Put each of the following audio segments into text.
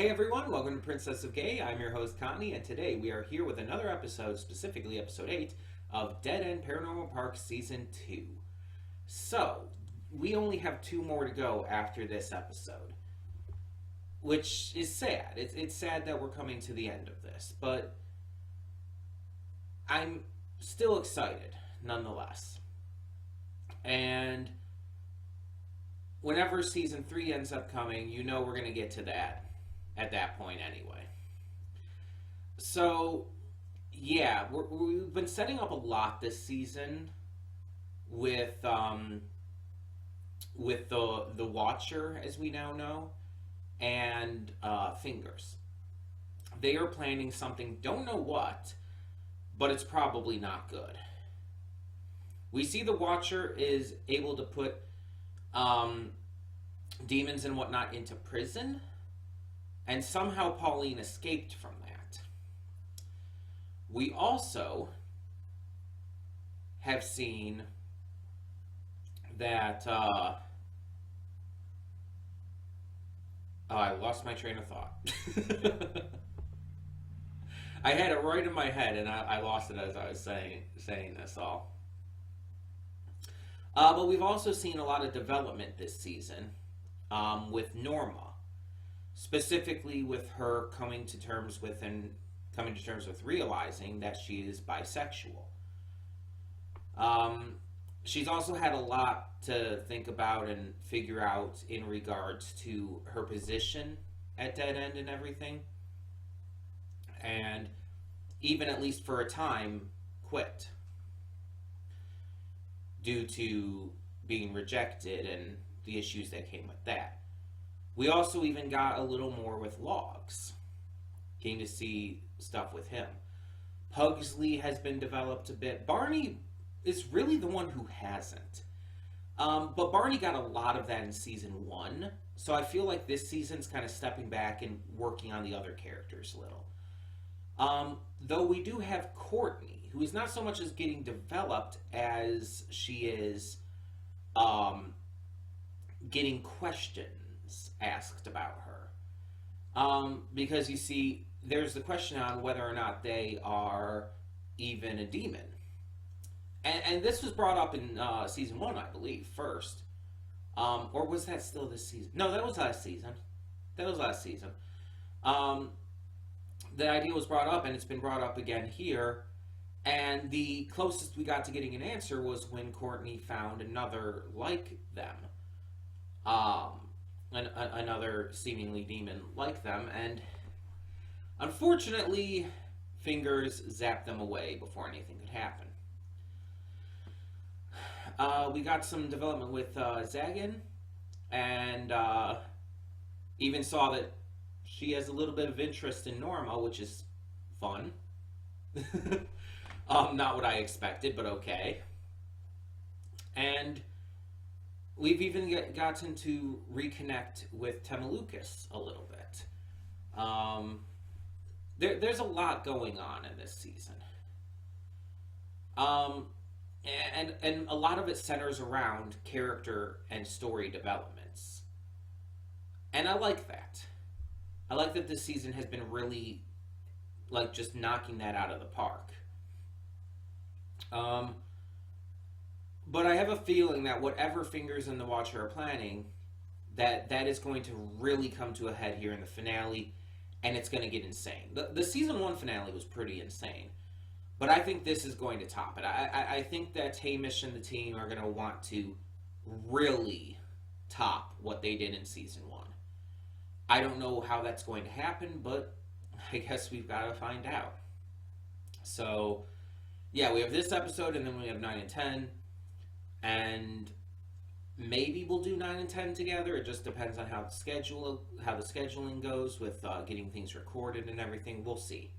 Hey everyone, welcome to Princess of Gay. I'm your host Connie, and today we are here with another episode, specifically episode 8 of Dead End Paranormal Park Season 2. So, we only have 2 more to go after this episode, which is sad. It's sad that we're coming to the end of this, but I'm still excited nonetheless. And whenever Season 3 ends up coming, you know we're going to get to that at that point anyway. So, yeah, we've been setting up a lot this season with the Watcher, as we now know, and Fingers. They are planning something, don't know what, but it's probably not good. We see the Watcher is able to put demons and whatnot into prison, and somehow Pauline escaped from that. We also have seen that I lost my train of thought. I had it right in my head and I lost it as I was saying this all. But we've also seen a lot of development this season with Norma. Specifically with her coming to terms with realizing that she is bisexual. She's also had a lot to think about and figure out in regards to her position at Dead End and everything. And even, at least for a time, quit due to being rejected and the issues that came with that. We also even got a little more with Logs. Getting to see stuff with him. Pugsley has been developed a bit. Barney is really the one who hasn't. But Barney got a lot of that in season 1. So I feel like this season's kind of stepping back and working on the other characters a little. Though we do have Courtney, who is not so much as getting developed as she is getting questions asked about her. Because you see, there's the question on whether or not they are even a demon. And this was brought up in season 1, I believe, first. Or was that still this season? No, that was last season. The idea was brought up, and it's been brought up again here. And the closest we got to getting an answer was when Courtney found another like them. Another seemingly demon like them, and unfortunately, Fingers zapped them away before anything could happen. We got some development with Zagan, and even saw that she has a little bit of interest in Norma, which is fun. Not what I expected, but okay. And we've even gotten to reconnect with Temalukas a little bit. There's a lot going on in this season. And a lot of it centers around character and story developments. And I like that. I like that this season has been really, like, just knocking that out of the park. But I have a feeling that whatever Fingers and the Watcher are planning, that is going to really come to a head here in the finale, and it's going to get insane. The season 1 finale was pretty insane, but I think this is going to top it. I think that Hamish and the team are going to want to really top what they did in season 1. I don't know how that's going to happen, but I guess we've got to find out. So, yeah, we have this episode, and then we have 9 and 10. And maybe we'll do 9 and 10 together. It just depends on how the scheduling goes with getting things recorded and everything. We'll see.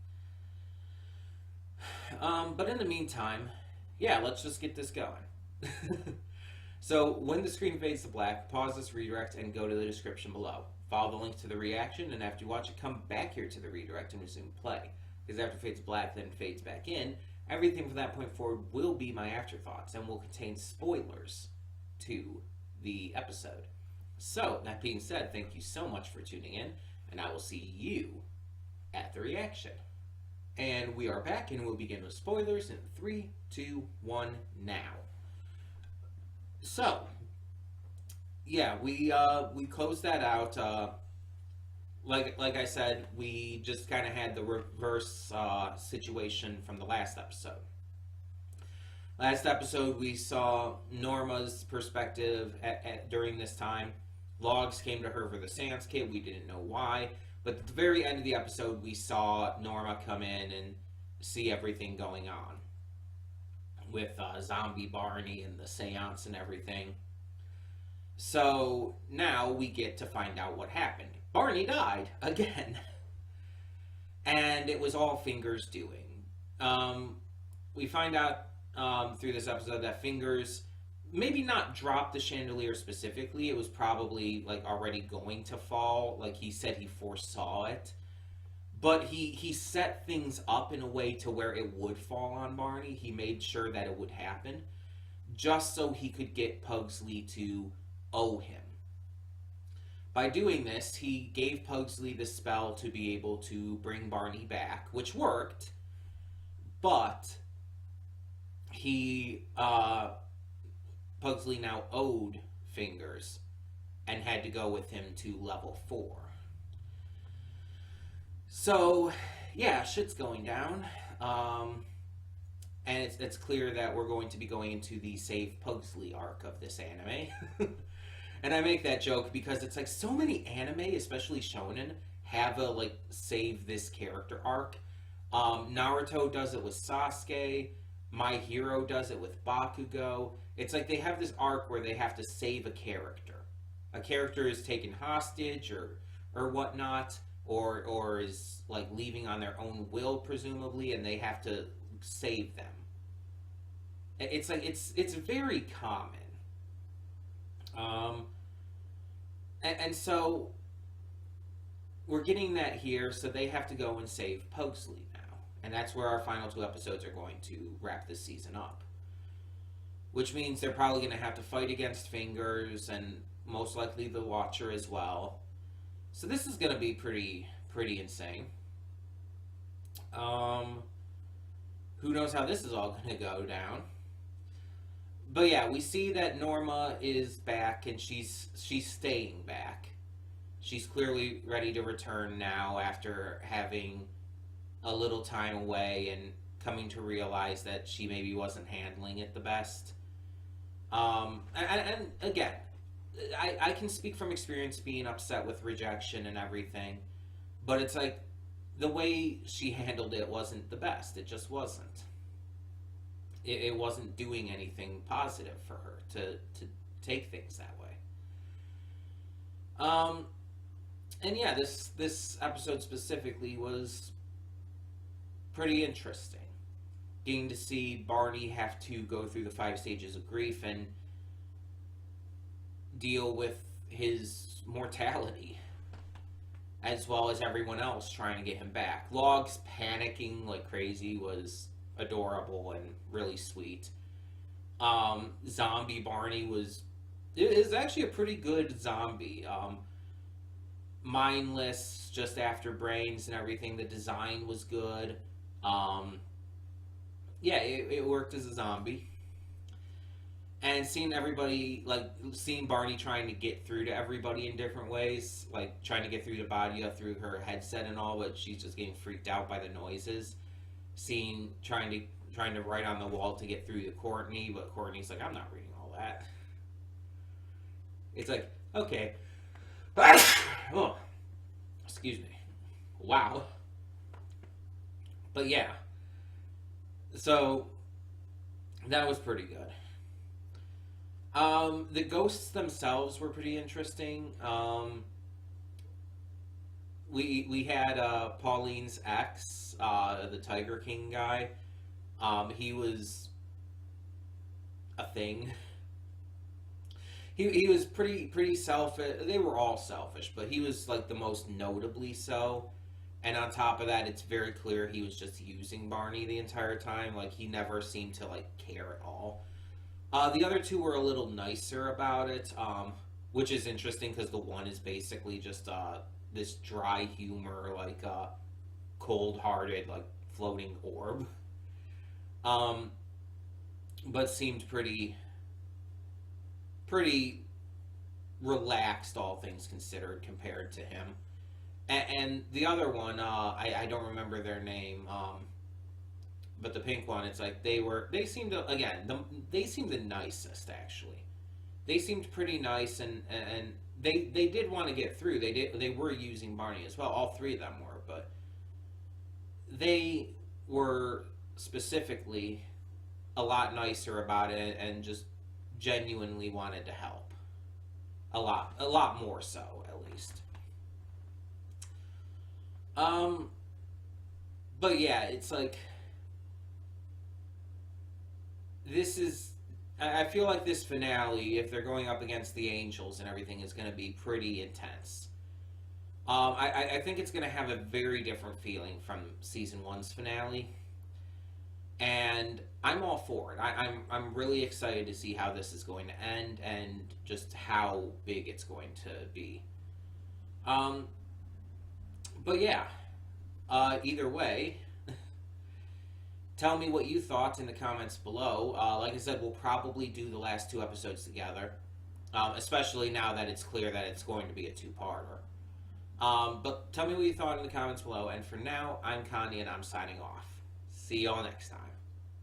But in the meantime, yeah, let's just get this going. So when the screen fades to black, pause this redirect and go to the description below. Follow the link to the reaction, and after you watch it, come back here to the redirect and resume play. Because after it fades black, then fades back in, everything from that point forward will be my afterthoughts and will contain spoilers to the episode. So, that being said, thank you so much for tuning in, and I will see you at the reaction. And we are back, and we'll begin with spoilers in 3, 2, 1, now. So, yeah, we closed that out. Like I said, we just kind of had the reverse situation from the last episode. Last episode, we saw Norma's perspective during this time. Logs came to her for the seance kit. We didn't know why. But at the very end of the episode, we saw Norma come in and see everything going on. With zombie Barney and the seance and everything. So now we get to find out what happened. Barney died again. And it was all Fingers' doing. We find out through this episode that Fingers maybe not dropped the chandelier specifically. It was probably like already going to fall. Like he said he foresaw it. But he set things up in a way to where it would fall on Barney. He made sure that it would happen. Just so he could get Pugsley to owe him. By doing this, he gave Pugsley the spell to be able to bring Barney back, which worked. But Pugsley now owed Fingers and had to go with him to level 4. So, yeah, shit's going down. And it's clear that we're going to be going into the Save Pugsley arc of this anime. And I make that joke because it's like so many anime, especially shonen, have a like save this character arc. Naruto does it with Sasuke. My Hero does it with Bakugo. It's like they have this arc where they have to save a character. A character is taken hostage or whatnot, or is like leaving on their own will, presumably, and they have to save them. It's like it's very common. And so we're getting that here, so they have to go and save Pugsley now. And that's where our final 2 episodes are going to wrap this season up. Which means they're probably going to have to fight against Fingers and most likely the Watcher as well. So this is going to be pretty insane. Who knows how this is all going to go down. But yeah, we see that Norma is back and she's staying back. She's clearly ready to return now after having a little time away and coming to realize that she maybe wasn't handling it the best. And again, I can speak from experience being upset with rejection and everything, but it's like the way she handled it wasn't the best. It just wasn't. It wasn't doing anything positive for her to take things that way. And yeah, this episode specifically was pretty interesting. Getting to see Barney have to go through the 5 stages of grief and deal with his mortality, as well as everyone else trying to get him back. Logs panicking like crazy was adorable and really sweet. Zombie Barney was actually a pretty good zombie. Mindless, just after brains and everything. The design was good. Yeah, it worked as a zombie. And seeing Barney trying to get through to everybody in different ways, like trying to get through to Badia through her headset and all, but she's just getting freaked out by the noises. Trying to write on the wall to get through to Courtney, but Courtney's like, I'm not reading all that. It's like, okay. Oh, excuse me. Wow. But yeah. So, that was pretty good. The ghosts themselves were pretty interesting. We had Pauline's ex, the Tiger King guy. He was a thing. He was pretty selfish. They were all selfish, but he was like the most notably so. And on top of that, it's very clear he was just using Barney the entire time. Like, he never seemed to like care at all. The other 2 were a little nicer about it, which is interesting because the one is basically just this dry humor, like cold-hearted, like floating orb. Um, but seemed pretty relaxed, all things considered, compared to him. And the other one, I don't remember their name, but the pink one, it's like they seemed to, again, they seemed the nicest, actually. They seemed pretty nice, and they did want to get through. They were using Barney as well. All three of them were, but they were specifically a lot nicer about it and just genuinely wanted to help. A lot more so, at least. Um, but yeah, it's like this is. I feel like this finale, if they're going up against the Angels and everything, is going to be pretty intense. I think it's going to have a very different feeling from season one's finale, and I'm all for it. I'm really excited to see how this is going to end and just how big it's going to be. Um, but yeah, either way, tell me what you thought in the comments below. Like I said, we'll probably do the last two episodes together, especially now that it's clear that it's going to be a two-parter. But tell me what you thought in the comments below. And for now, I'm Connie, and I'm signing off. See y'all next time.